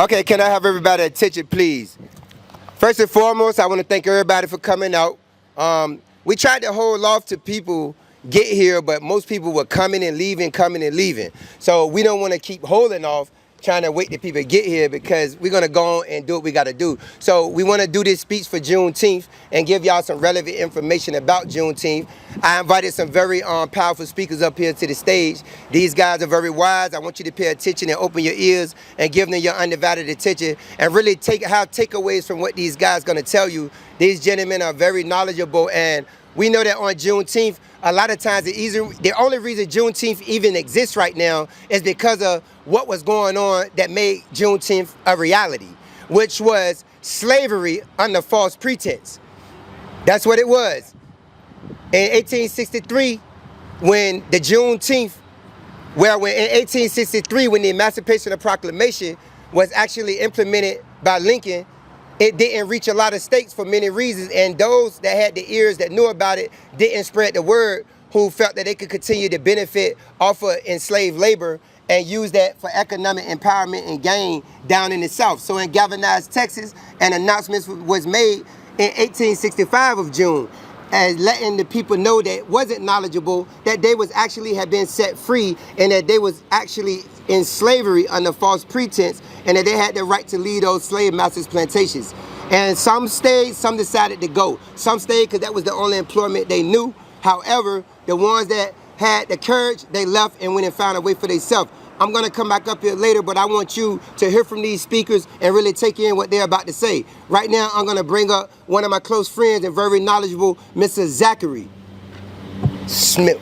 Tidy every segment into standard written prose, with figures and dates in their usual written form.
Okay, can I have everybody's attention, please? First and foremost, I want to thank everybody for coming out. We tried to hold off to people get here, but most people were coming and leaving. So we don't want to keep holding off trying to wait till people get here because we're going to go on and do what we got to do. So we want to do this speech for Juneteenth and give y'all some relevant information about Juneteenth. I invited some very powerful speakers up here to the stage. These guys are very wise. I want you to pay attention and open your ears and give them your undivided attention and really have takeaways from what these guys are going to tell you. These gentlemen are very knowledgeable, and we know that on Juneteenth, a lot of times the only reason Juneteenth even exists right now is because of what was going on that made Juneteenth a reality, which was slavery under false pretense. That's what it was. In 1863, when the Juneteenth, when in 1863, when the Emancipation Proclamation was actually implemented by Lincoln, it didn't reach a lot of states for many reasons, and those that had the ears that knew about it didn't spread the word, who felt that they could continue to benefit off of enslaved labor and use that for economic empowerment and gain down in the South. So in Galveston, Texas, an announcement was made in 1865 of June, as letting the people know that wasn't knowledgeable that they was actually had been set free and that they was actually in slavery under false pretense and that they had the right to lead those slave masters' plantations. And some stayed, some decided to go. Some stayed because that was the only employment they knew. However, the ones that had the courage, they left and went and found a way for themselves. I'm gonna come back up here later, but I want you to hear from these speakers and really take in what they're about to say. Right now, I'm gonna bring up one of my close friends and very knowledgeable, Mr. Zachary Smith.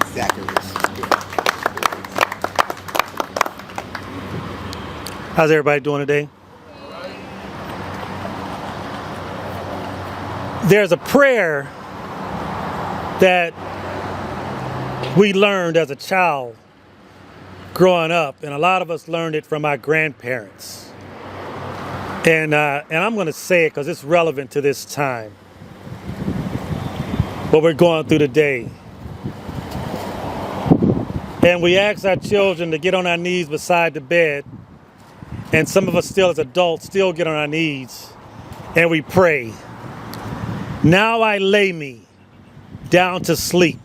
Zachary. How's everybody doing today? There's a prayer that we learned as a child growing up, and a lot of us learned it from our grandparents. And I'm going to say it because it's relevant to this time, what we're going through today. And we ask our children to get on our knees beside the bed, and some of us still as adults still get on our knees, and we pray. Now I lay me down to sleep.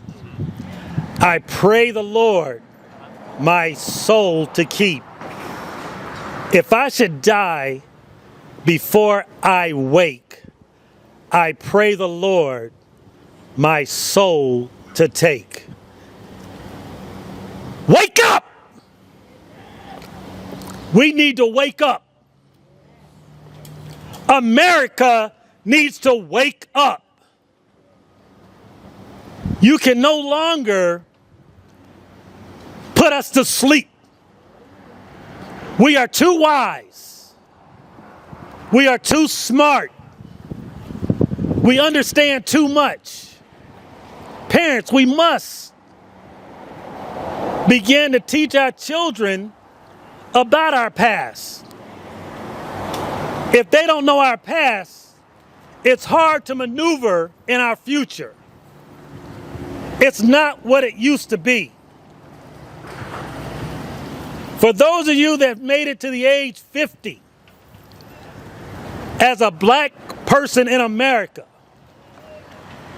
I pray the Lord my soul to keep. If I should die before I wake, I pray the Lord my soul to take. Wake up! We need to wake up. America needs to wake up. You can no longer put us to sleep. We are too wise. We are too smart. We understand too much. Parents, we must begin to teach our children about our past. If they don't know our past, it's hard to maneuver in our future. It's not what it used to be. For those of you that made it to the age 50, as a black person in America,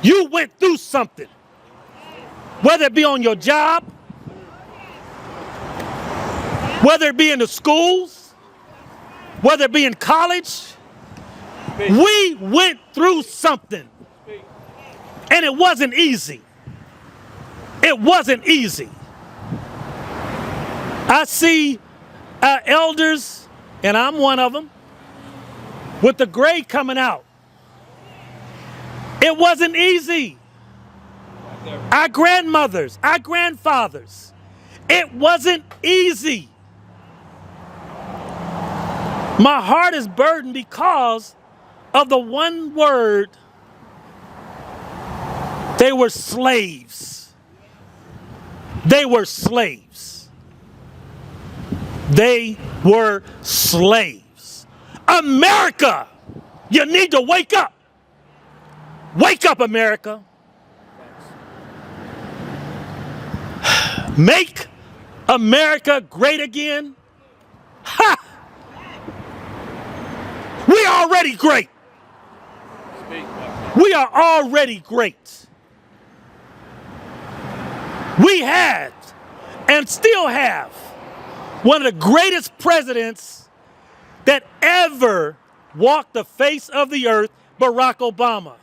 you went through something. Whether it be on your job, whether it be in the schools, whether it be in college, we went through something. And it wasn't easy. It wasn't easy. I see our elders, and I'm one of them, with the gray coming out. It wasn't easy. Our grandmothers, our grandfathers, it wasn't easy. My heart is burdened because of the one word. They were slaves. They were slaves. They were slaves. America, you need to wake up. Wake up, America. Make America great again. Ha! already great. We are already great. We had and still have one of the greatest presidents that ever walked the face of the earth, Barack Obama.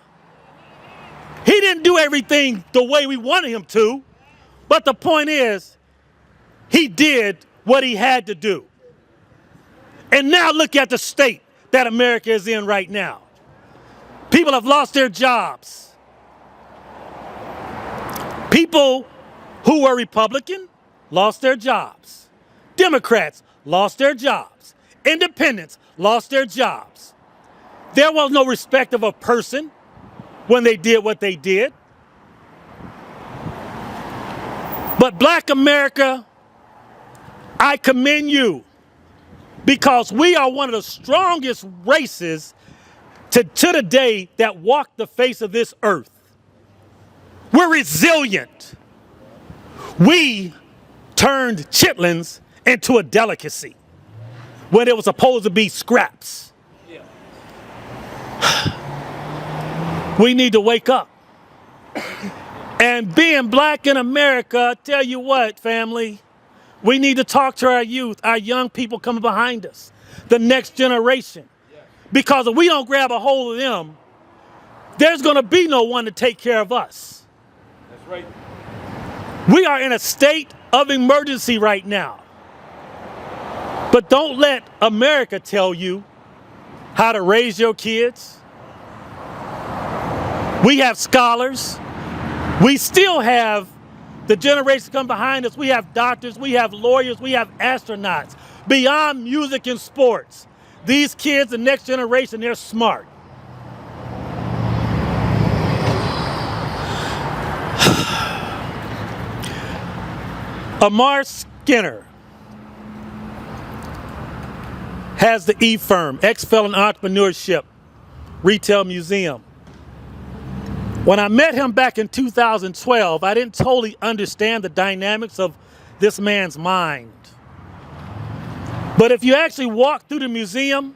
He didn't do everything the way we wanted him to, but the point is, he did what he had to do. And now look at the state that America is in right now. People have lost their jobs. People who were Republican lost their jobs. Democrats lost their jobs. Independents lost their jobs. There was no respect of a person when they did what they did. But Black America, I commend you, because we are one of the strongest races to the day that walk the face of this earth. We're resilient. We turned chitlins into a delicacy when it was supposed to be scraps. We need to wake up. And being Black in America, tell you what, family, we need to talk to our youth, our young people coming behind us, the next generation. Because if we don't grab a hold of them, there's going to be no one to take care of us. That's right. We are in a state of emergency right now. But don't let America tell you how to raise your kids. We have scholars. We still have the generation come behind us. We have doctors, we have lawyers, we have astronauts. Beyond music and sports, these kids, the next generation, they're smart. Amar Skinner has the E.F.E.R.M, Ex-Felon Entrepreneurship Retail Museum. When I met him back in 2012, I didn't totally understand the dynamics of this man's mind. But if you actually walk through the museum,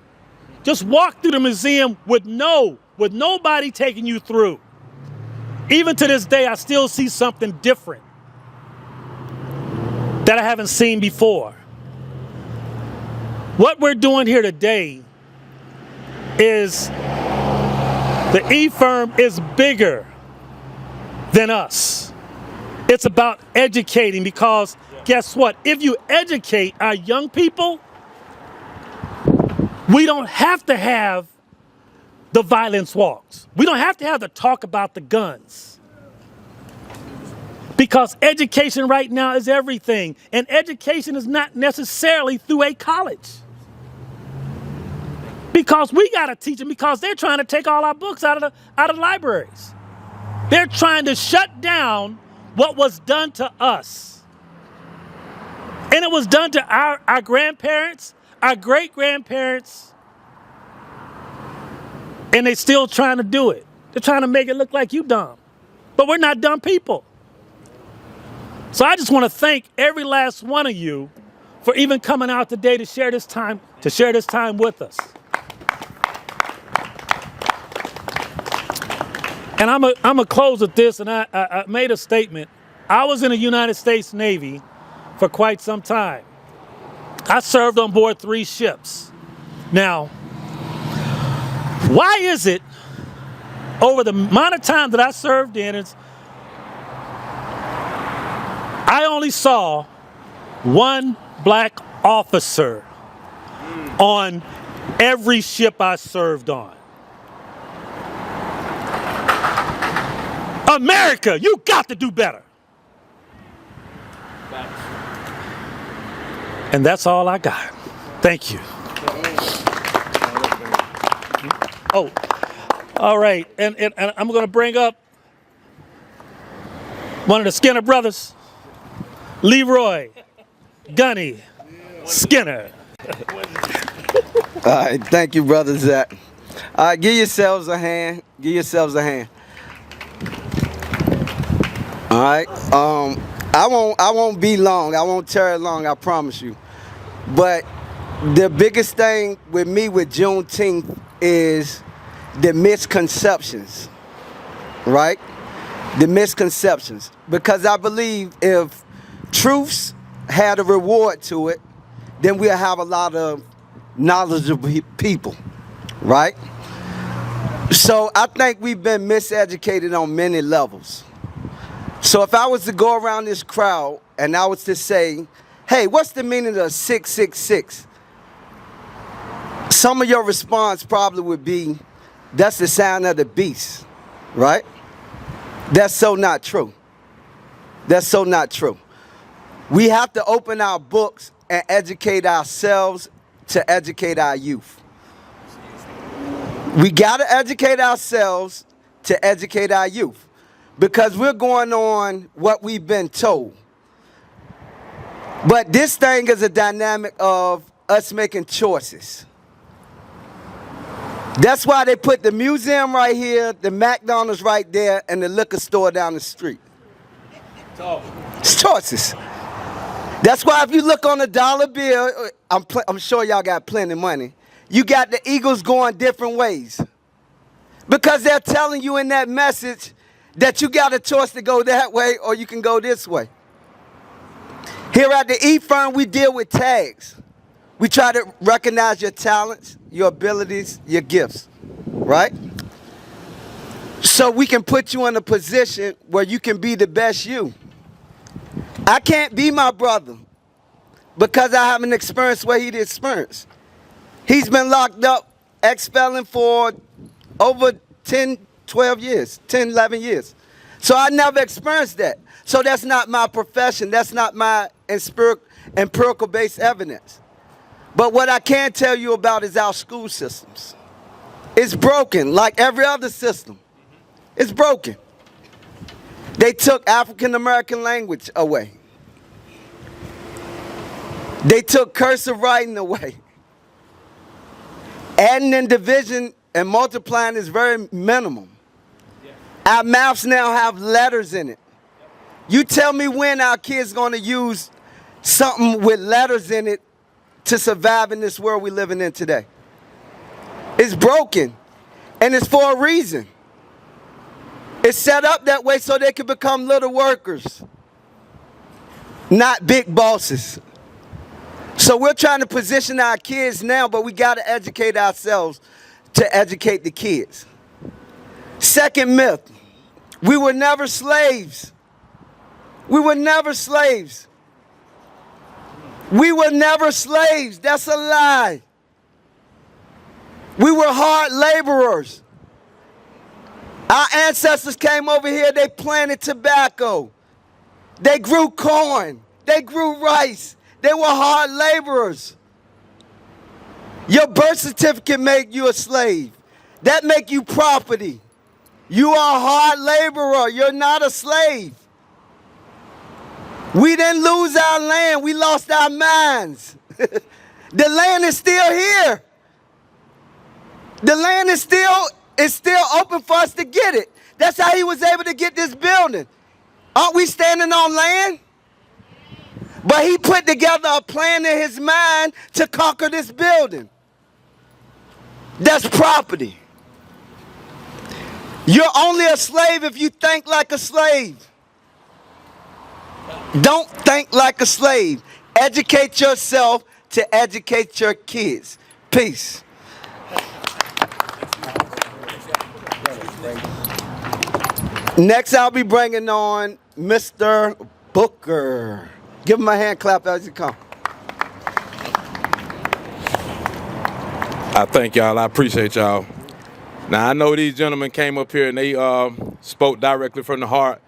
just walk through the museum with nobody taking you through. Even to this day, I still see something different that I haven't seen before. What we're doing here today is the E.F.E.R.M is bigger than us. It's about educating, because guess what? If you educate our young people, we don't have to have the violence walks. We don't have to have the talk about the guns. Because education right now is everything. And education is not necessarily through a college. Because we got to teach them, because they're trying to take all our books out of libraries. They're trying to shut down what was done to us. And it was done to our grandparents, our great-grandparents, and they're still trying to do it. They're trying to make it look like you dumb. But we're not dumb people. So I just want to thank every last one of you for even coming out today to share this time with us. And I'm gonna close with this, and I made a statement. I was in the United States Navy for quite some time. I served on board 3 ships. Now, why is it over the amount of time that I served in, I only saw one Black officer on every ship I served on? America, you got to do better. And that's all I got. Thank you. Oh, all right. And I'm going to bring up one of the Skinner brothers, Leroy Gunny Skinner. All right, thank you, Brother Zach. All right, give yourselves a hand. Give yourselves a hand. All right. I won't be long. I won't tarry long, I promise you. But the biggest thing with me with Juneteenth is the misconceptions, right? The misconceptions. Because I believe if truths had a reward to it, then we'll have a lot of knowledgeable people, right? So I think we've been miseducated on many levels. So if I was to go around this crowd and I was to say, hey, what's the meaning of 666? Some of your response probably would be, that's the sound of the beast, right? That's so not true. That's so not true. We have to open our books and educate ourselves to educate our youth. We got to educate ourselves to educate our youth because we're going on what we've been told. But this thing is a dynamic of us making choices. That's why they put the museum right here, the McDonald's right there, and the liquor store down the street. It's choices. That's why if you look on a dollar bill, I'm sure y'all got plenty of money, you got the Eagles going different ways. Because they're telling you in that message that you got a choice to go that way or you can go this way. Here at the E.F.E.R.M, we deal with tags. We try to recognize your talents, your abilities, your gifts, right? So we can put you in a position where you can be the best you. I can't be my brother because I haven't experienced what he'd experienced. He's been locked up, ex-felon for over 10, 12 years, 10, 11 years. So I never experienced that. So that's not my profession. That's not my empirical-based evidence. But what I can tell you about is our school systems. It's broken, like every other system. It's broken. They took African-American language away. They took cursive writing away. Adding and division and multiplying is very minimum. Our maps now have letters in it. You tell me when our kids going to use something with letters in it to survive in this world we're living in today. It's broken, and it's for a reason. It's set up that way so they can become little workers, not big bosses. So we're trying to position our kids now, but we got to educate ourselves to educate the kids. Second myth, we were never slaves. We were never slaves. We were never slaves. That's a lie. We were hard laborers. Our ancestors came over here, they planted tobacco. They grew corn. They grew rice. They were hard laborers. Your birth certificate make you a slave. That make you property. You are a hard laborer. You're not a slave. We didn't lose our land. We lost our minds. The land is still here. The land is still open for us to get it. That's how he was able to get this building. Aren't we standing on land? But he put together a plan in his mind to conquer this building. That's property. You're only a slave if you think like a slave. Don't think like a slave. Educate yourself to educate your kids. Peace. Next, I'll be bringing on Mr. Booker. Give him a hand clap as you come. I thank y'all. I appreciate y'all. Now, I know these gentlemen came up here and they spoke directly from the heart.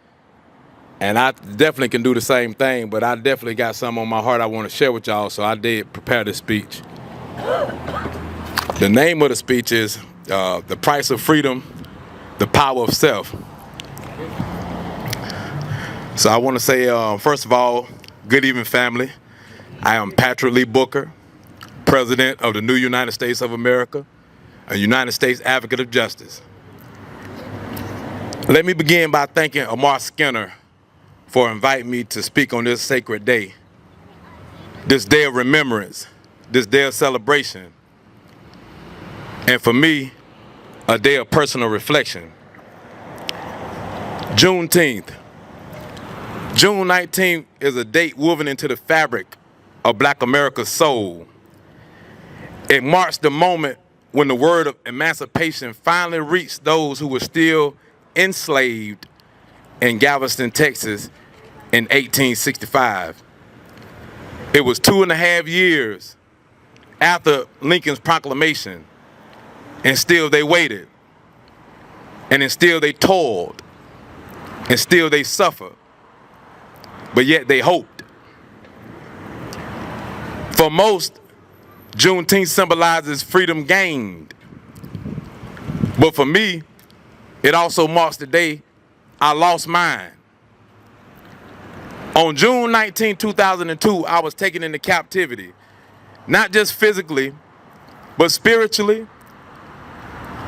And I definitely can do the same thing, but I definitely got something on my heart I want to share with y'all, so I did prepare this speech. The name of the speech is The Price of Freedom, The Power of Self. So I want to say, first of all, good evening, family. I am Patrick Lee Booker, President of the new United States of America, a United States Advocate of Justice. Let me begin by thanking Amar Skinner for inviting me to speak on this sacred day, this day of remembrance, this day of celebration. and for me, a day of personal reflection. Juneteenth. June 19th is a date woven into the fabric of Black America's soul. It marks the moment when the word of emancipation finally reached those who were still enslaved in Galveston, Texas in 1865. It was 2.5 years after Lincoln's proclamation, and still they waited, and still they toiled, and still they suffered, but yet they hoped. For most, Juneteenth symbolizes freedom gained. But for me, it also marks the day I lost mine. On June 19, 2002, I was taken into captivity, not just physically, but spiritually,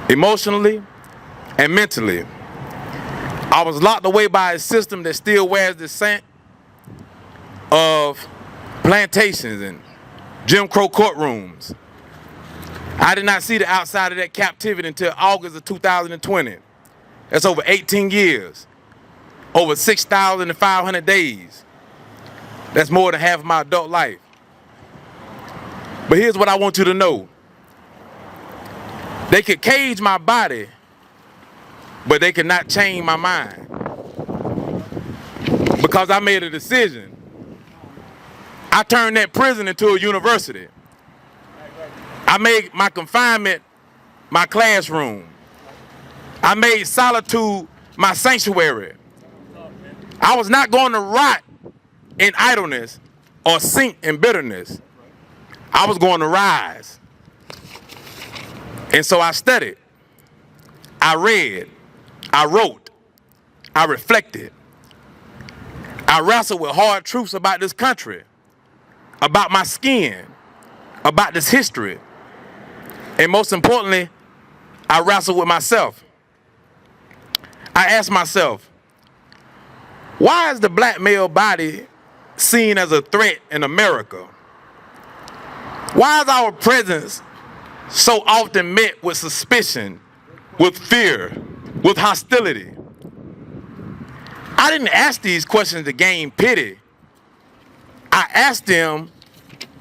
emotionally, and mentally. I was locked away by a system that still wears the scent of plantations and Jim Crow courtrooms. I did not see the outside of that captivity until August of 2020. That's over 18 years, over 6,500 days. That's more than half of my adult life. But here's what I want you to know. They could cage my body, but they could not chain my mind. Because I made a decision. I turned that prison into a university. I made my confinement my classroom. I made solitude my sanctuary. I was not going to rot in idleness or sink in bitterness. I was going to rise. And so I studied, I read, I wrote, I reflected. I wrestled with hard truths about this country, about my skin, about this history. And most importantly, I wrestled with myself. I asked myself, why is the black male body seen as a threat in America? Why is our presence so often met with suspicion, with fear, with hostility? I didn't ask these questions to gain pity. I asked them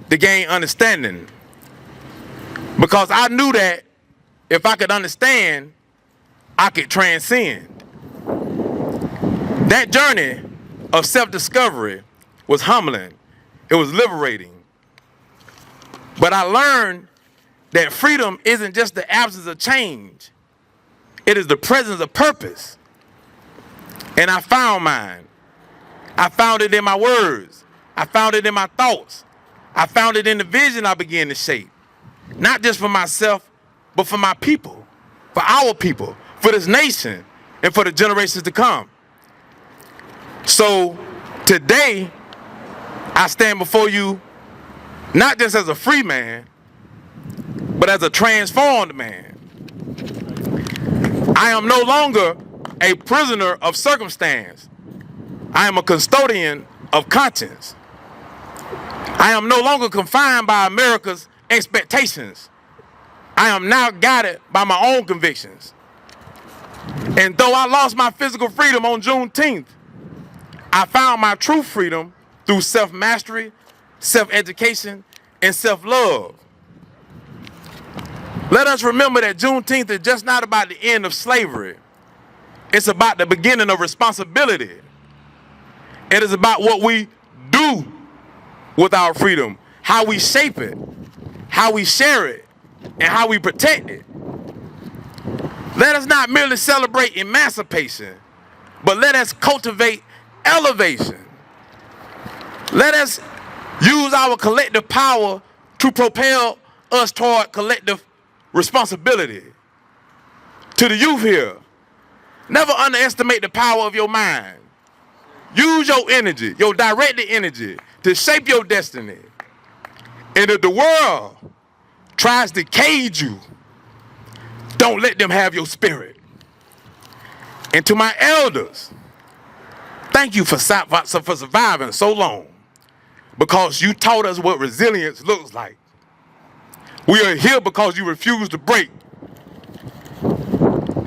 to gain understanding. Because I knew that if I could understand, I could transcend. That journey of self-discovery was humbling. It was liberating. But I learned that freedom isn't just the absence of change. It is the presence of purpose. And I found mine. I found it in my words. I found it in my thoughts. I found it in the vision I began to shape. Not just for myself, but for my people, for our people, for this nation, and for the generations to come. So today, I stand before you not just as a free man, but as a transformed man. I am no longer a prisoner of circumstance. I am a custodian of conscience. I am no longer confined by America's expectations. I am now guided by my own convictions. And though I lost my physical freedom on Juneteenth, I found my true freedom through self-mastery, self-education, and self-love. Let us remember that Juneteenth is just not about the end of slavery. It's about the beginning of responsibility. It is about what we do with our freedom, how we shape it, how we share it, and how we protect it. Let us not merely celebrate emancipation, but let us cultivate elevation. Let us use our collective power to propel us toward collective responsibility. To the youth here, never underestimate the power of your mind. Use your energy, your directed energy, to shape your destiny. And if the world tries to cage you, don't let them have your spirit. And to my elders, thank you for surviving so long, because you taught us what resilience looks like. We are here because you refuse to break.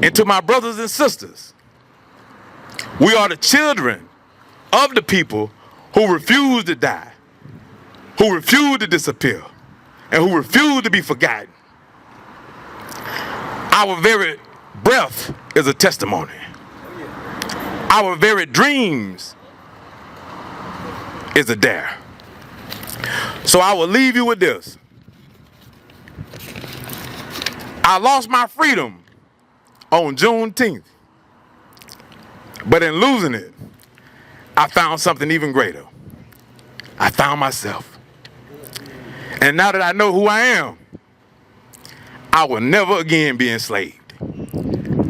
And to my brothers and sisters, we are the children of the people who refuse to die, who refuse to disappear, and who refuse to be forgotten. Our very breath is a testimony. Our very dreams is a dare. So I will leave you with this. I lost my freedom on Juneteenth, but in losing it, I found something even greater. I found myself. And now that I know who I am, I will never again be enslaved.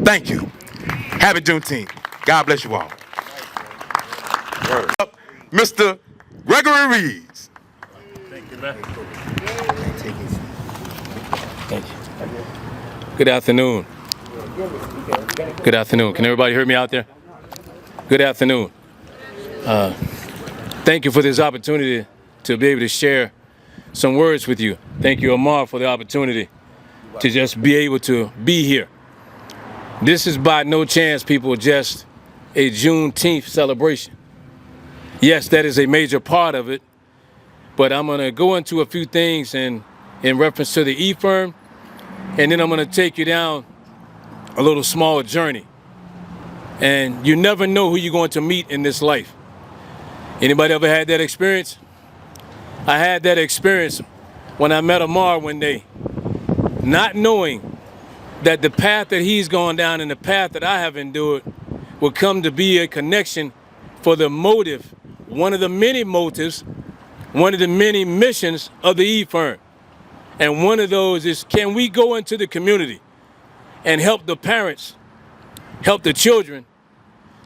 Thank you. Happy Juneteenth. God bless you all. Mr. Gregory Reeves. Thank you, man. Thank you. Good afternoon. Good afternoon. Can everybody hear me out there? Good afternoon. Thank you for this opportunity to be able to share some words with you. Thank you, Amar, for the opportunity to just be able to be here. This is by no chance, people, just a Juneteenth celebration. Yes, that is a major part of it, but I'm going to go into a few things in reference to the E.F.E.R.M, and then I'm going to take you down a little small journey. And you never know who you're going to meet in this life. Anybody ever had that experience? I had that experience when I met Amar one day, not knowing that the path that he's gone down and the path that I have endured will come to be a connection for the motive, one of the many motives, one of the many missions of the E.F.E.R.M. And one of those is, can we go into the community and help the parents, help the children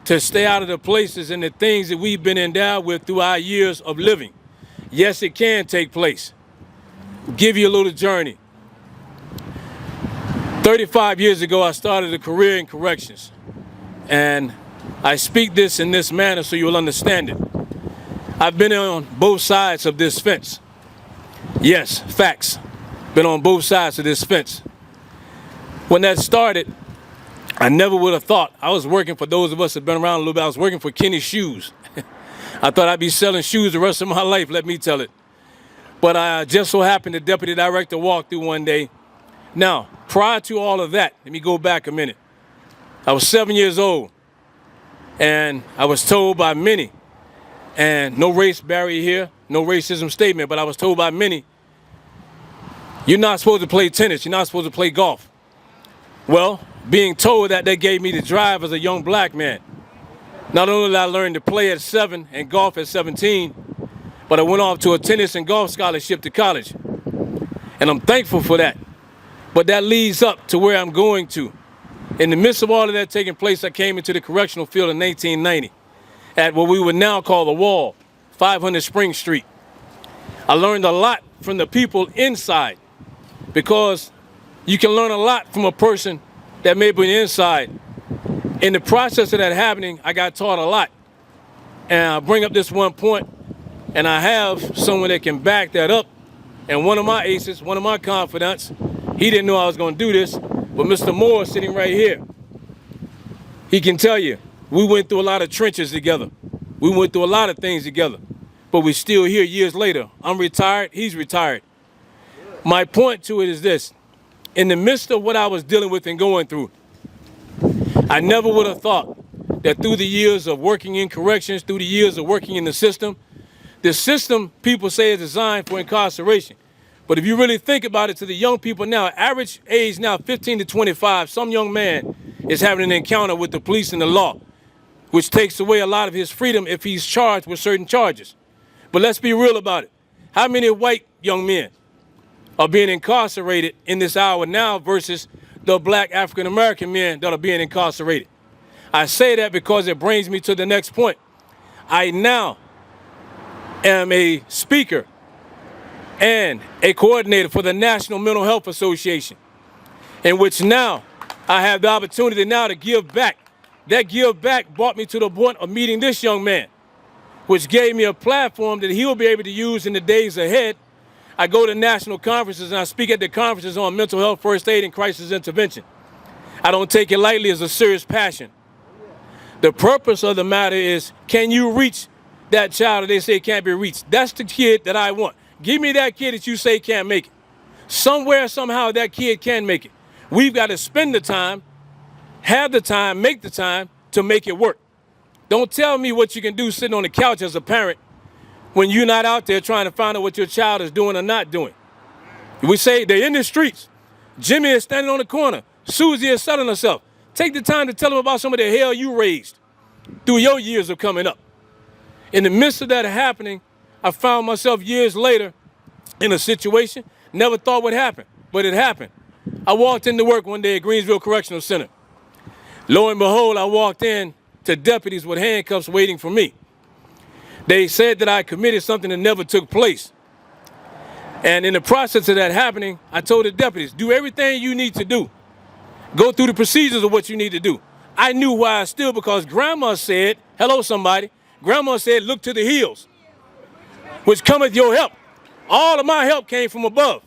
to stay out of the places and the things that we've been endowed with through our years of living? Yes, it can take place. Give you a little journey. 35 years ago, I started a career in corrections. And I speak this in this manner so you'll understand it. I've been on both sides of this fence. Yes, facts. Been on both sides of this fence. When that started, I never would have thought. I was working, for those of us that have been around a little bit, I was working for Kenny's Shoes. I thought I'd be selling shoes the rest of my life, let me tell it. But I just so happened the deputy director walked through one day. Now, prior to all of that, let me go back a minute. I was 7 years old, and I was told by many, and no race barrier here, no racism statement, but I was told by many, you're not supposed to play tennis, you're not supposed to play golf. Well, being told that, they gave me the drive as a young black man. Not only did I learn to play at 7 and golf at 17, but I went off to a tennis and golf scholarship to college. And I'm thankful for that. But that leads up to where I'm going to. In the midst of all of that taking place, I came into the correctional field in 1990 at what we would now call the Wall, 500 Spring Street. I learned a lot from the people inside, because you can learn a lot from a person that may be inside. In the process of that happening, I got taught a lot. And I bring up this one point, and I have someone that can back that up. And one of my aces, one of my confidants, he didn't know I was going to do this, but Mr. Moore sitting right here, he can tell you, we went through a lot of trenches together. We went through a lot of things together, but we're still here years later. I'm retired, he's retired. My point to it is this: in the midst of what I was dealing with and going through, I never would have thought that through the years of working in corrections, through the years of working in the system, people say is designed for incarceration. But if you really think about it, to the young people now, average age now 15 to 25, some young man is having an encounter with the police and the law, which takes away a lot of his freedom if he's charged with certain charges. But let's be real about it. How many white young men are being incarcerated in this hour now versus the black African-American men that are being incarcerated? I say that because it brings me to the next point. I now am a speaker and a coordinator for the National Mental Health Association, in which now I have the opportunity now to give back. That give back brought me to the point of meeting this young man, which gave me a platform that he'll be able to use in the days ahead. I go to national conferences and I speak at the conferences on mental health, first aid, and crisis intervention. I don't take it lightly as a serious passion. The purpose of the matter is, can you reach that child that they say can't be reached? That's the kid that I want. Give me that kid that you say can't make it. Somewhere, somehow, that kid can make it. We've got to spend the time, have the time, make the time to make it work. Don't tell me what you can do sitting on the couch as a parent when you're not out there trying to find out what your child is doing or not doing. We say they're in the streets. Jimmy is standing on the corner. Susie is selling herself. Take the time to tell them about some of the hell you raised through your years of coming up. In the midst of that happening, I found myself years later in a situation, never thought would happen, but it happened. I walked into work one day at Greensville Correctional Center. Lo and behold, I walked in to deputies with handcuffs waiting for me. They said that I committed something that never took place. And in the process of that happening, I told the deputies, do everything you need to do. Go through the procedures of what you need to do. I knew why I stood because Grandma said, hello somebody, Grandma said, look to the hills, which cometh your help. All of my help came from above.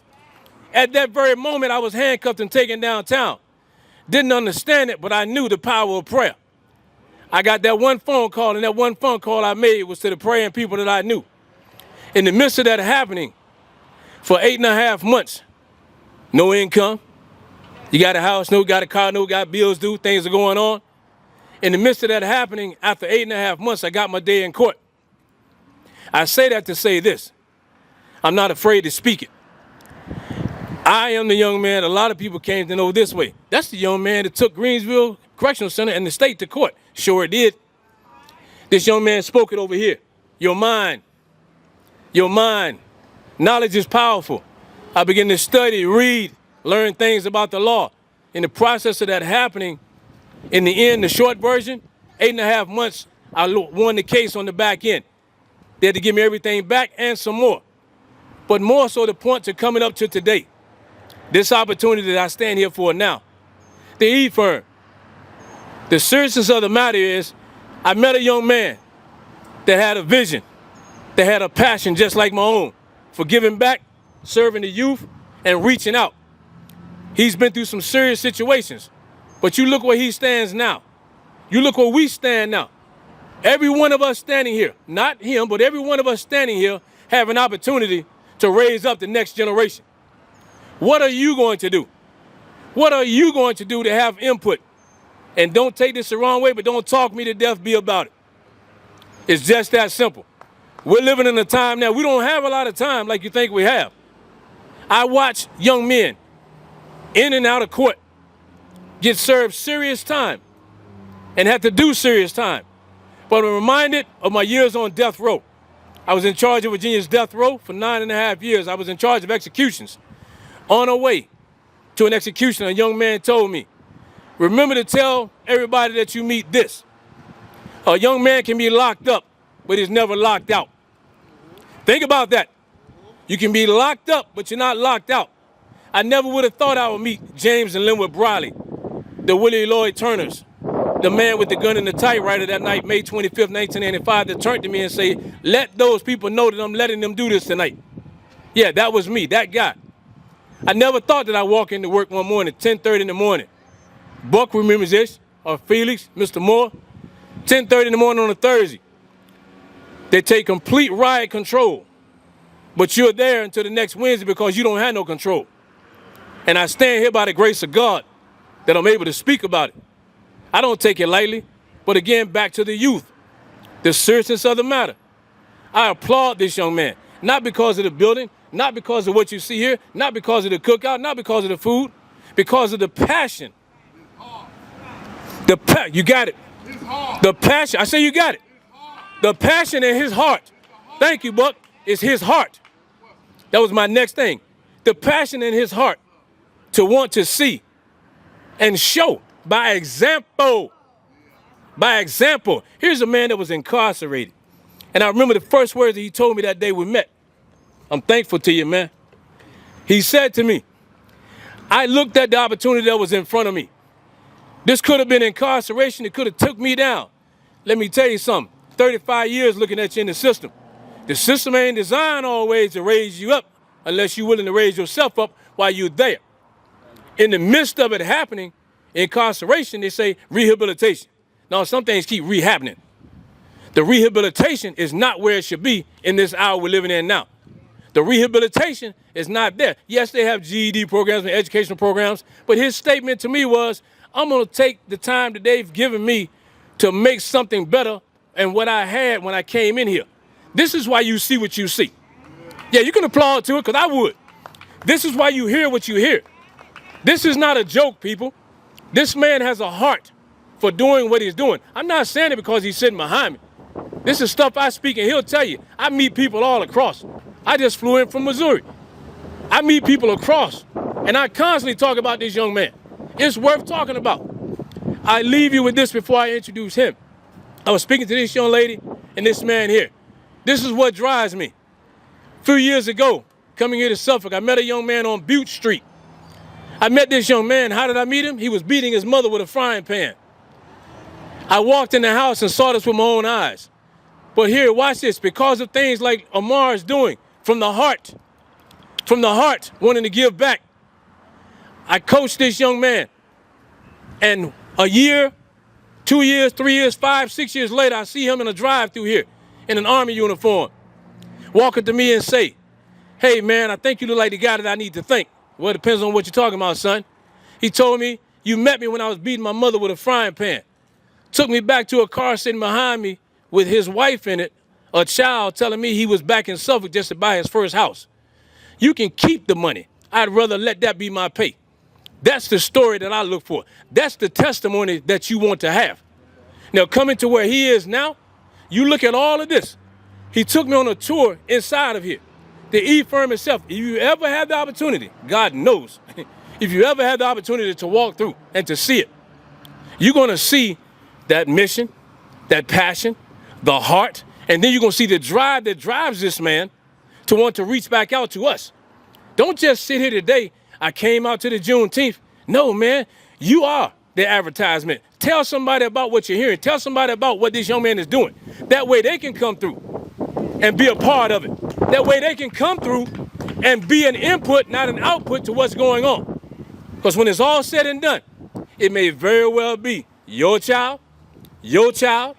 At that very moment, I was handcuffed and taken downtown. Didn't understand it, but I knew the power of prayer. I got that one phone call, and that one phone call I made was to the praying people that I knew. In the midst of that happening, for 8.5 months, no income. You got a house, no, got a car, no, got bills due, things are going on. In the midst of that happening, after 8.5 months, I got my day in court. I say that to say this. I'm not afraid to speak it. I am the young man a lot of people came to know this way. That's the young man that took Greensville Correctional Center and the state to court. Sure it did. This young man spoke it over here. Your mind. Your mind. Knowledge is powerful. I began to study, read, learn things about the law. In the process of that happening, in the end, the short version, 8.5 months, I won the case on the back end. They had to give me everything back and some more. But more so the point to coming up to today. This opportunity that I stand here for now. The E.F.E.R.M. The seriousness of the matter is, I met a young man that had a vision, that had a passion just like my own, for giving back, serving the youth, and reaching out. He's been through some serious situations, but you look where he stands now. You look where we stand now. Every one of us standing here, not him, but every one of us standing here have an opportunity to raise up the next generation. What are you going to do? What are you going to do to have input? And don't take this the wrong way, but don't talk me to death, be about it. It's just that simple. We're living in a time now, we don't have a lot of time like you think we have. I watch young men in and out of court get served serious time and have to do serious time. But I'm reminded of my years on death row. I was in charge of Virginia's death row for 9.5 years. I was in charge of executions. On our way to an execution, a young man told me, remember to tell everybody that you meet this. A young man can be locked up, but he's never locked out. Think about that. You can be locked up, but you're not locked out. I never would have thought I would meet James and Linwood Briley, the Willie Lloyd Turners, the man with the gun and the typewriter that night, May 25th, 1985, that turned to me and say, let those people know that I'm letting them do this tonight. Yeah, that was me, that guy. I never thought that I'd walk into work one morning, 10:30 in the morning. Buck remembers this, or Felix, Mr. Moore, 10:30 in the morning on a Thursday. They take complete riot control, but you're there until the next Wednesday because you don't have no control. And I stand here by the grace of God that I'm able to speak about it. I don't take it lightly, but again, back to the youth, the seriousness of the matter. I applaud this young man, not because of the building, not because of what you see here, not because of the cookout, not because of the food, because of the passion. You got it. The passion, I say you got it. The passion in his heart. Thank you, Buck. It's his heart. That was my next thing. The passion in his heart to want to see and show by example. By example. Here's a man that was incarcerated. And I remember the first words that he told me that day we met. I'm thankful to you, man. He said to me, I looked at the opportunity that was in front of me. This could have been incarceration. It could have took me down. Let me tell you something. 35 years looking at you in the system. The system ain't designed always to raise you up unless you're willing to raise yourself up while you're there. In the midst of it happening, Incarceration, they say rehabilitation. Now, some things keep rehappening. The rehabilitation is not where it should be in this hour we're living in now. The rehabilitation is not there. Yes, they have GED programs and educational programs, but his statement to me was, I'm going to take the time that they've given me to make something better than what I had when I came in here. This is why you see what you see. Yeah, you can applaud to it, because I would. This is why you hear what you hear. This is not a joke, people. This man has a heart for doing what he's doing. I'm not saying it because he's sitting behind me. This is stuff I speak, and he'll tell you. I meet people all across. I just flew in from Missouri. I meet people across, and I constantly talk about this young man. It's worth talking about. I leave you with this before I introduce him. I was speaking to this young lady and this man here. This is what drives me. A few years ago, coming here to Suffolk, I met a young man on Butte Street. I met this young man. How did I meet him? He was beating his mother with a frying pan. I walked in the house and saw this with my own eyes. But here, watch this. Because of things like Amar is doing, from the heart, wanting to give back, I coached this young man. And a year, 2 years, 3 years, 5, 6 years later, I see him in a drive-through here in an Army uniform, walking to me and say, hey, man, I think you look like the guy that I need to thank. Well, it depends on what you're talking about, son. He told me, you met me when I was beating my mother with a frying pan. Took me back to a car sitting behind me with his wife in it, a child telling me he was back in Suffolk just to buy his first house. You can keep the money. I'd rather let that be my pay. That's the story that I look for. That's the testimony that you want to have. Now, coming to where he is now, you look at all of this. He took me on a tour inside of here. The E.F.E.R.M itself, if you ever have the opportunity, God knows, if you ever have the opportunity to walk through and to see it, you're going to see that mission, that passion, the heart, and then you're going to see the drive that drives this man to want to reach back out to us. Don't just sit here today, I came out to the Juneteenth. No, man, you are the advertisement. Tell somebody about what you're hearing. Tell somebody about what this young man is doing. That way they can come through and be a part of it. That way they can come through and be an input, not an output to what's going on. Because when it's all said and done, it may very well be your child, your child,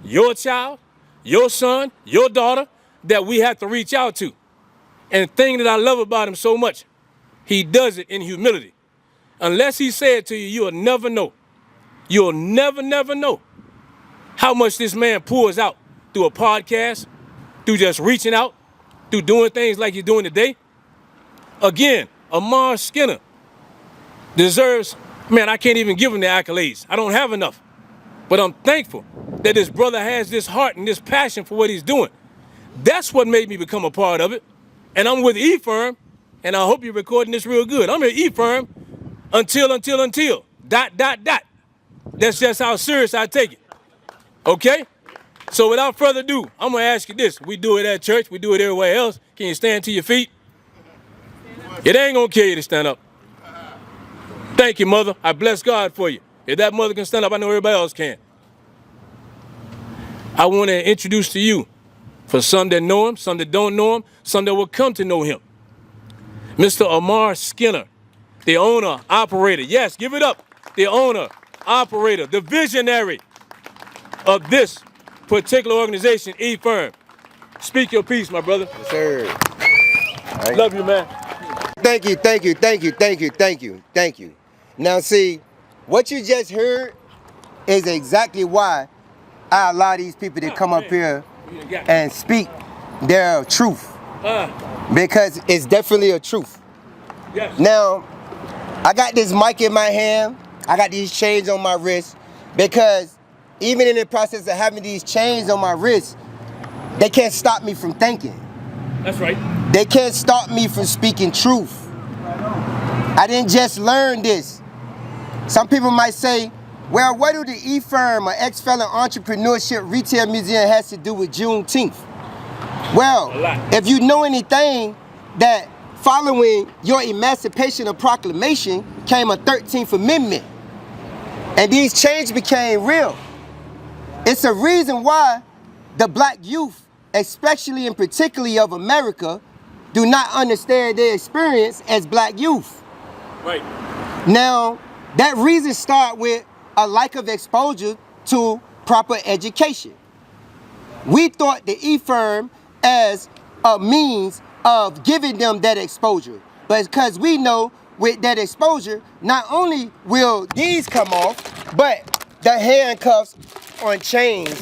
your child, your son, your daughter that we have to reach out to. And the thing that I love about him so much, he does it in humility. Unless he said it to you, you'll never know. You'll never know how much this man pours out through a podcast, through just reaching out, through doing things like you're doing today. Again, Amar Skinner deserves, man, I can't even give him the accolades. I don't have enough. But I'm thankful that this brother has this heart and this passion for what he's doing. That's what made me become a part of it. And I'm with E.F.E.R.M, and I hope you're recording this real good. I'm at E.F.E.R.M until. ... That's just how serious I take it. Okay? So without further ado, I'm going to ask you this. We do it at church. We do it everywhere else. Can you stand to your feet? It ain't going to kill you to stand up. Thank you, mother. I bless God for you. If that mother can stand up, I know everybody else can. I want to introduce to you, for some that know him, some that don't know him, some that will come to know him, Mr. Amar Skinner, the owner, operator. Yes, give it up. The owner, operator, the visionary of this particular organization, E.F.E.R.M. Speak your piece, my brother. Yes, sir. Right. Love you, man. Thank you. Now see, what you just heard is exactly why I allow these people to come up here and speak their truth. Because it's definitely a truth. Yes. Now, I got this mic in my hand, I got these chains on my wrist, because even in the process of having these chains on my wrist, they can't stop me from thinking. That's right. They can't stop me from speaking truth. I didn't just learn this. Some people might say, well, what do the E.F.E.R.M or Ex-Felon Entrepreneurship Retail Museum has to do with Juneteenth? Well, if you know anything, that following your Emancipation of Proclamation came a 13th Amendment. And these changes became real. It's a reason why the black youth, especially and particularly of America, do not understand their experience as black youth. Right. Now, That reason start with a lack of exposure to proper education. We thought the E.F.E.R.M as a means of giving them that exposure. But because we know with that exposure, not only will these come off, but the handcuffs on chains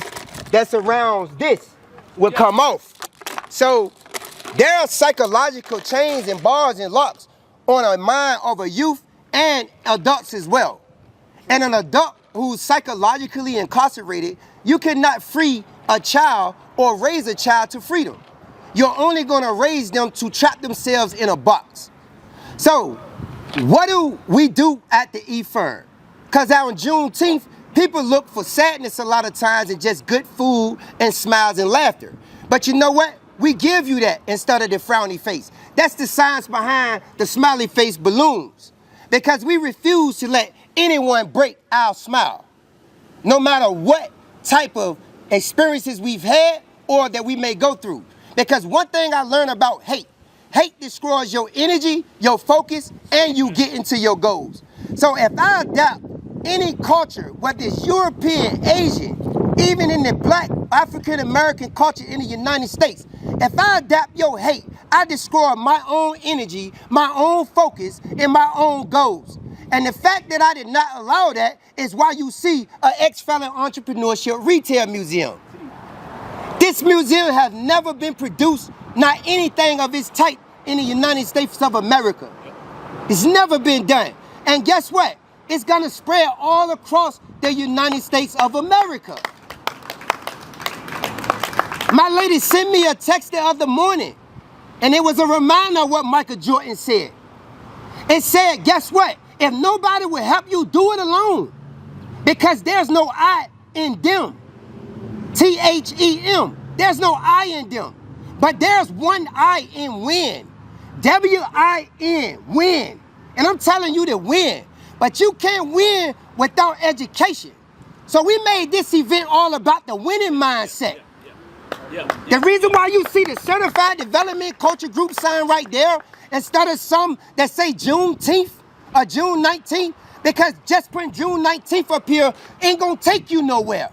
that surrounds this will come off. So there are psychological chains and bars and locks on a mind of a youth and adults as well. And an adult who's psychologically incarcerated, you cannot free a child or raise a child to freedom. You're only gonna raise them to trap themselves in a box. So what do we do at the E.F.E.R.M? Because on Juneteenth, people look for sadness a lot of times and just good food and smiles and laughter. But you know what? We give you that instead of the frowny face. That's the science behind the smiley face balloons. Because we refuse to let anyone break our smile, no matter what type of experiences we've had or that we may go through. Because one thing I learned about hate destroys your energy, your focus, and you get into your goals. So if I adopt any culture, whether it's European, Asian, even in the Black African-American culture in the United States, if I adapt your hate, I destroy my own energy, my own focus, and my own goals. And the fact that I did not allow that is why you see an Ex-Felon Entrepreneurship Retail Museum. This museum has never been produced, not anything of its type in the United States of America. It's never been done. And guess what? It's gonna spread all across the United States of America. My lady sent me a text the other morning, and it was a reminder of what Michael Jordan said. It said, guess what? If nobody will help you, do it alone. Because there's no I in them. T-H-E-M. There's no I in them. But there's one I in win. W-I-N, win. And I'm telling you to win. But you can't win without education. So we made this event all about the winning mindset. The reason why you see the Certified Development Culture Group sign right there instead of some that say Juneteenth or June 19th, because just putting June 19th up here ain't gonna take you nowhere.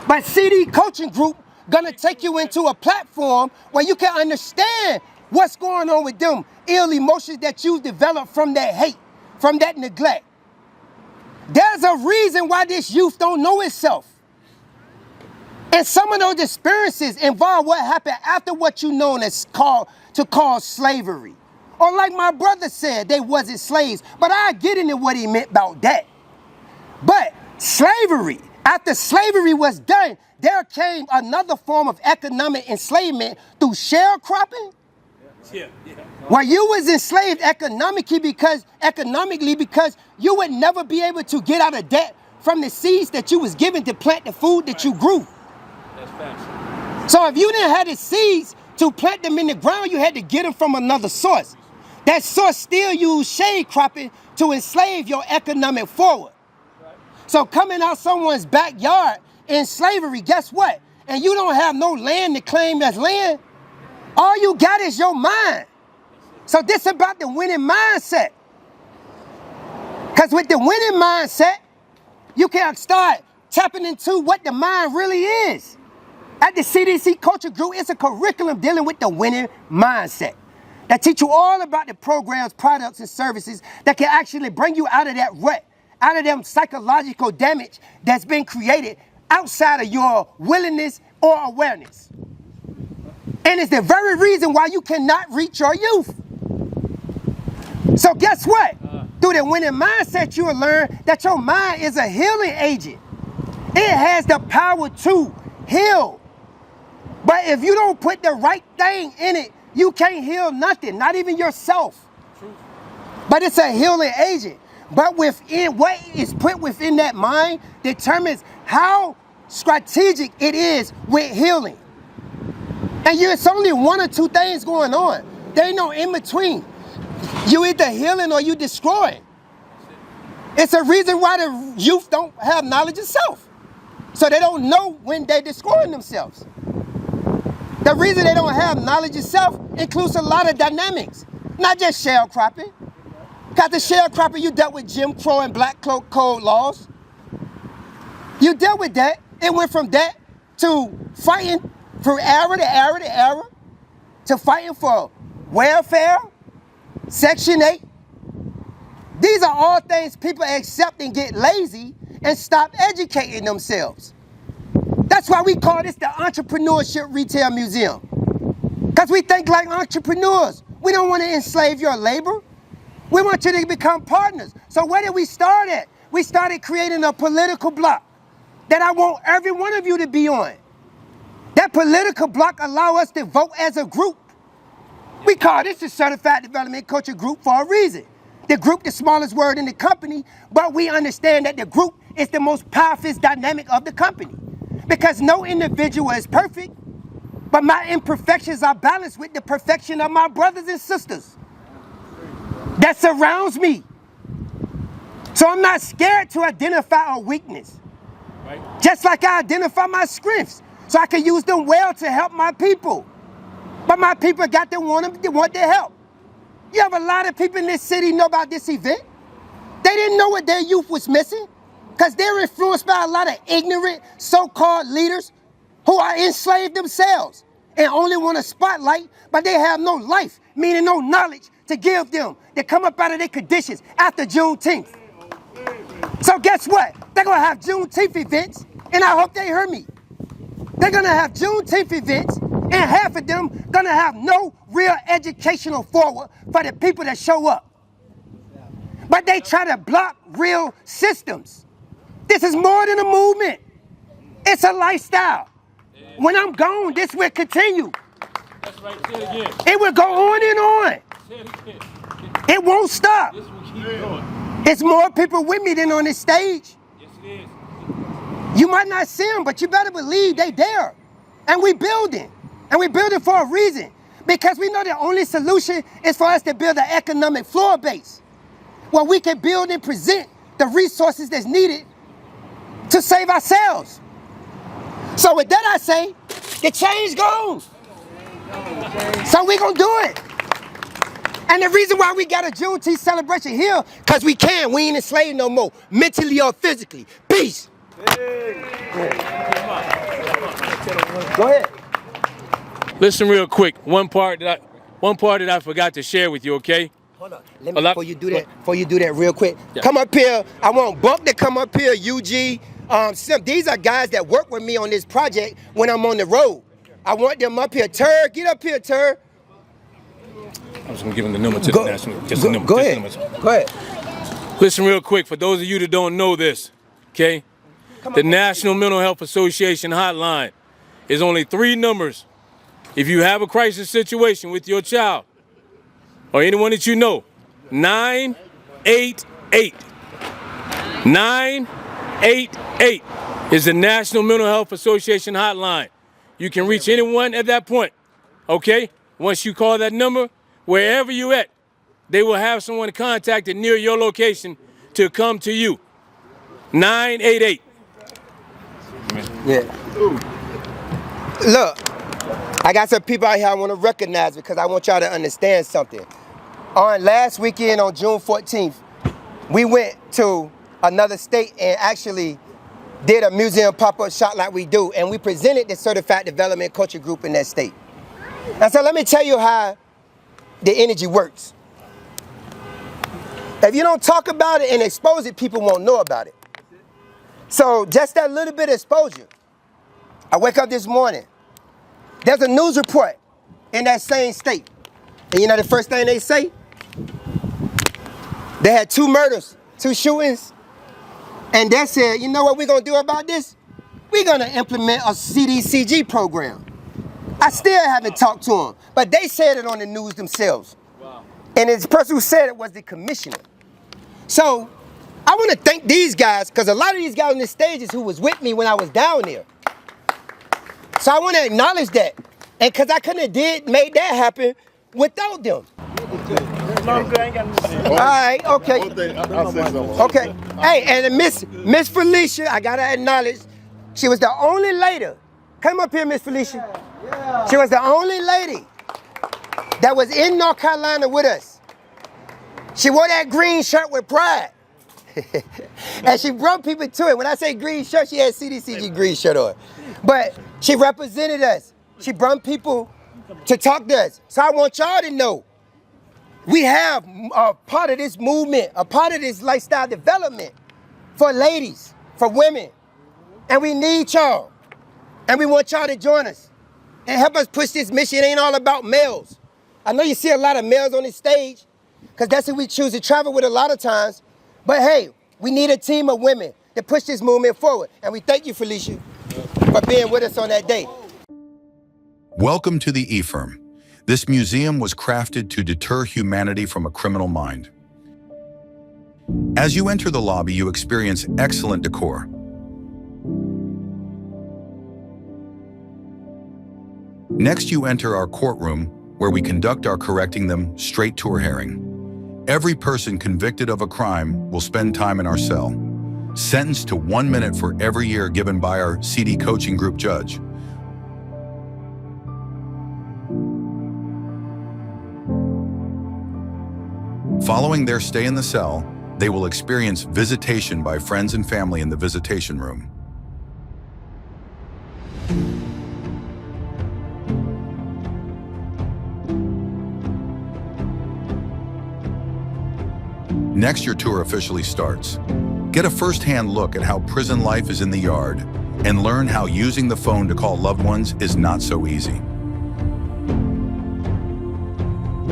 But CD Coaching Group gonna take you into a platform where you can understand what's going on with them ill emotions that you develop from that hate, from that neglect. There's a reason why this youth don't know itself. And some of those experiences involve what happened after what you know as called slavery. Or like my brother said, they wasn't slaves, but I get into what he meant about that. But slavery, after slavery was done, there came another form of economic enslavement through sharecropping. Where you was enslaved economically because you would never be able to get out of debt from the seeds that you was given to plant the food that you grew. So if you didn't have the seeds to plant them in the ground, you had to get them from another source. That source still used shade cropping to enslave your economic forward. So coming out someone's backyard in slavery, guess what? And you don't have no land to claim as land, all you got is your mind. So this is about the winning mindset. Because with the winning mindset, you can start tapping into what the mind really is. At the CDC Culture Group, it's a curriculum dealing with the winning mindset that teach you all about the programs, products, and services that can actually bring you out of that rut, out of them psychological damage that's been created outside of your willingness or awareness. And it's the very reason why you cannot reach your youth. So guess what? Through the winning mindset, you will learn that your mind is a healing agent. It has the power to heal. But if you don't put the right thing in it, you can't heal nothing, not even yourself. But it's a healing agent. But within what is put within that mind determines how strategic it is with healing. And it's only one or two things going on. There ain't no in between. You either healing or you destroying. It's a reason why the youth don't have knowledge of self. So they don't know when they're destroying themselves. The reason they don't have knowledge of self includes a lot of dynamics, not just sharecropping. Because the sharecropper, you dealt with Jim Crow and Black Code laws. You dealt with that. It went from that to fighting from era to era to era to fighting for welfare, Section 8. These are all things people accept and get lazy and stop educating themselves. That's why we call this the Entrepreneurship Retail Museum. Because we think like entrepreneurs. We don't want to enslave your labor. We want you to become partners. So where did we start at? We started creating a political block that I want every one of you to be on. That political block allow us to vote as a group. We call this the Certified Development Culture Group for a reason. The group, the smallest word in the company, but we understand that the group is the most powerful dynamic of the company. Because no individual is perfect, but my imperfections are balanced with the perfection of my brothers and sisters that surrounds me. So I'm not scared to identify a weakness. Right. Just like I identify my strengths, so I can use them well to help my people. But my people got to want their help. You have a lot of people in this city know about this event. They didn't know what their youth was missing because they're influenced by a lot of ignorant so-called leaders who are enslaved themselves and only want a spotlight, but they have no life, meaning no knowledge to give them. They come up out of their conditions after Juneteenth. So guess what? They're going to have Juneteenth events, and I hope they heard me. They're going to have Juneteenth events, and half of them going to have no real educational forward for the people that show up. But they try to block real systems. This is more than a movement. It's a lifestyle. When I'm gone, this will continue. That's right. Say it again. It will go on and on. Say it again. It won't stop. This will keep going. It's more people with me than on this stage. Yes, it is. You might not see them, but you better believe they there. And we building. And we building for a reason. Because we know the only solution is for us to build an economic floor base where we can build and present the resources that's needed to save ourselves. So with that I say, the change goes. So we gonna do it. And the reason why we got a Juneteenth celebration here, because we can. We ain't enslaved no more, mentally or physically. Peace. Go ahead. Listen real quick. One part that I forgot to share with you, okay? Hold on. Before you do that real quick. Yeah. Come up here. I want Buck to come up here, UG. Sim. These are guys that work with me on this project when I'm on the road. I want them up here. Tur, get up here, Tur. I was going to give him the number to the national. Just the number. Go ahead. Go ahead. Listen real quick. For those of you that don't know this, okay? The National Mental Health Association hotline is only 3 numbers. If you have a crisis situation with your child or anyone that you know, 988. 988 is the National Mental Health Association hotline. You can reach anyone at that point, okay? Once you call that number, wherever you at, they will have someone contacted near your location to come to you. 988. Yeah. Look, I got some people out here I want to recognize because I want y'all to understand something. On last weekend on June 14th, we went to another state and actually did a museum pop-up shop like we do, and we presented the Certified Development Culture Group in that state. And so let me tell you how the energy works. If you don't talk about it and expose it, people won't know about it. So just that little bit of exposure. I wake up this morning. There's a news report in that same state. And you know the first thing they say? They had 2 murders, 2 shootings. And they said, you know what we're going to do about this? We're going to implement a CDCG program. I still haven't talked to them, but they said it on the news themselves. Wow. And the person who said it was the commissioner. So I want to thank these guys, because a lot of these guys on the stages who was with me when I was down there. So I want to acknowledge that. And because I couldn't have made that happen without them. All right, okay. Okay. Hey, and Miss Felicia, I gotta acknowledge, she was the only lady. Come up here, Miss Felicia. She was the only lady that was in North Carolina with us. She wore that green shirt with pride. And she brought people to it. When I say green shirt, she had CDCG green shirt on. But she represented us. She brought people to talk to us. So I want y'all to know, we have a part of this movement, a part of this lifestyle development for ladies, for women. And we need y'all. And we want y'all to join us and help us push this mission. It ain't all about males. I know you see a lot of males on this stage, because that's who we choose to travel with a lot of times. But hey, we need a team of women to push this movement forward. And we thank you, Felicia, for being with us on that day. Welcome to the E.F.E.R.M. This museum was crafted to deter humanity from a criminal mind. As you enter the lobby, you experience excellent decor. Next, you enter our courtroom, where we conduct our correcting them straight to a hearing. Every person convicted of a crime will spend time in our cell, sentenced to 1 minute for every year given by our CD coaching group judge. Following their stay in the cell, they will experience visitation by friends and family in the visitation room. Next, your tour officially starts. Get a first-hand look at how prison life is in the yard and learn how using the phone to call loved ones is not so easy.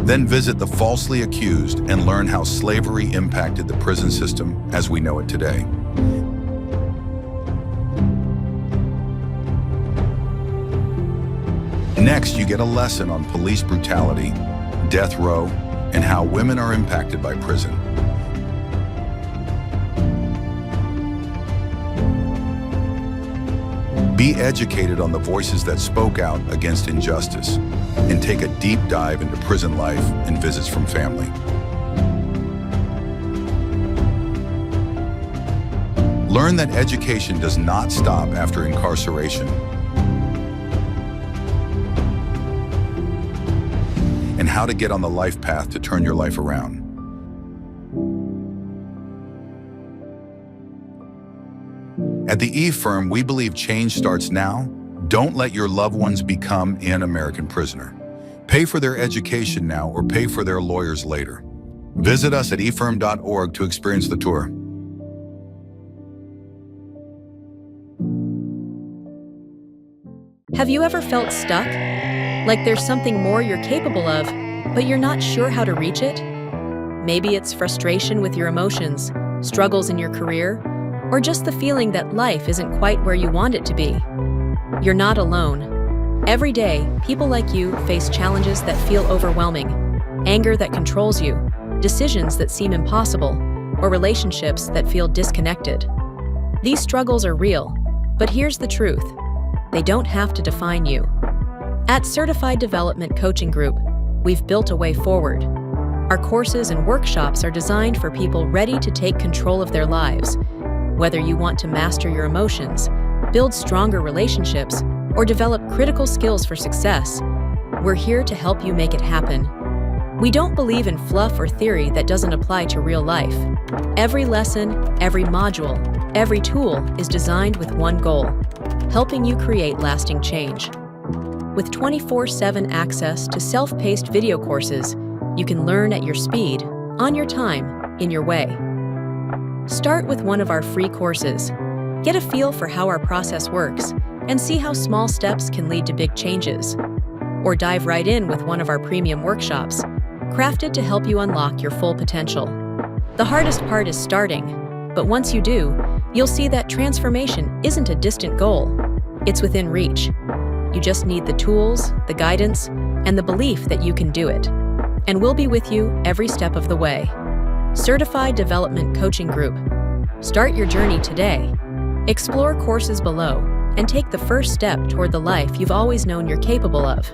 Then visit the falsely accused and learn how slavery impacted the prison system as we know it today. Next, you get a lesson on police brutality, death row, and how women are impacted by prison. Be educated on the voices that spoke out against injustice, and take a deep dive into prison life and visits from family. Learn that education does not stop after incarceration, and how to get on the life path to turn your life around. At the E.F.E.R.M, we believe change starts now. Don't let your loved ones become an American prisoner. Pay for their education now or pay for their lawyers later. Visit us at E.F.E.R.M.org to experience the tour. Have you ever felt stuck? Like there's something more you're capable of, but you're not sure how to reach it? Maybe it's frustration with your emotions, struggles in your career, or just the feeling that life isn't quite where you want it to be. You're not alone. Every day, people like you face challenges that feel overwhelming, anger that controls you, decisions that seem impossible, or relationships that feel disconnected. These struggles are real, but here's the truth. They don't have to define you. At Certified Development Coaching Group, we've built a way forward. Our courses and workshops are designed for people ready to take control of their lives. Whether you want to master your emotions, build stronger relationships, or develop critical skills for success, we're here to help you make it happen. We don't believe in fluff or theory that doesn't apply to real life. Every lesson, every module, every tool is designed with one goal: helping you create lasting change. With 24/7 access to self-paced video courses, you can learn at your speed, on your time, in your way. Start with one of our free courses. Get a feel for how our process works and see how small steps can lead to big changes. Or dive right in with one of our premium workshops, crafted to help you unlock your full potential. The hardest part is starting, but once you do, you'll see that transformation isn't a distant goal. It's within reach. You just need the tools, the guidance, and the belief that you can do it. And we'll be with you every step of the way. Certified Development Coaching Group. Start your journey today. Explore courses below and take the first step toward the life you've always known you're capable of.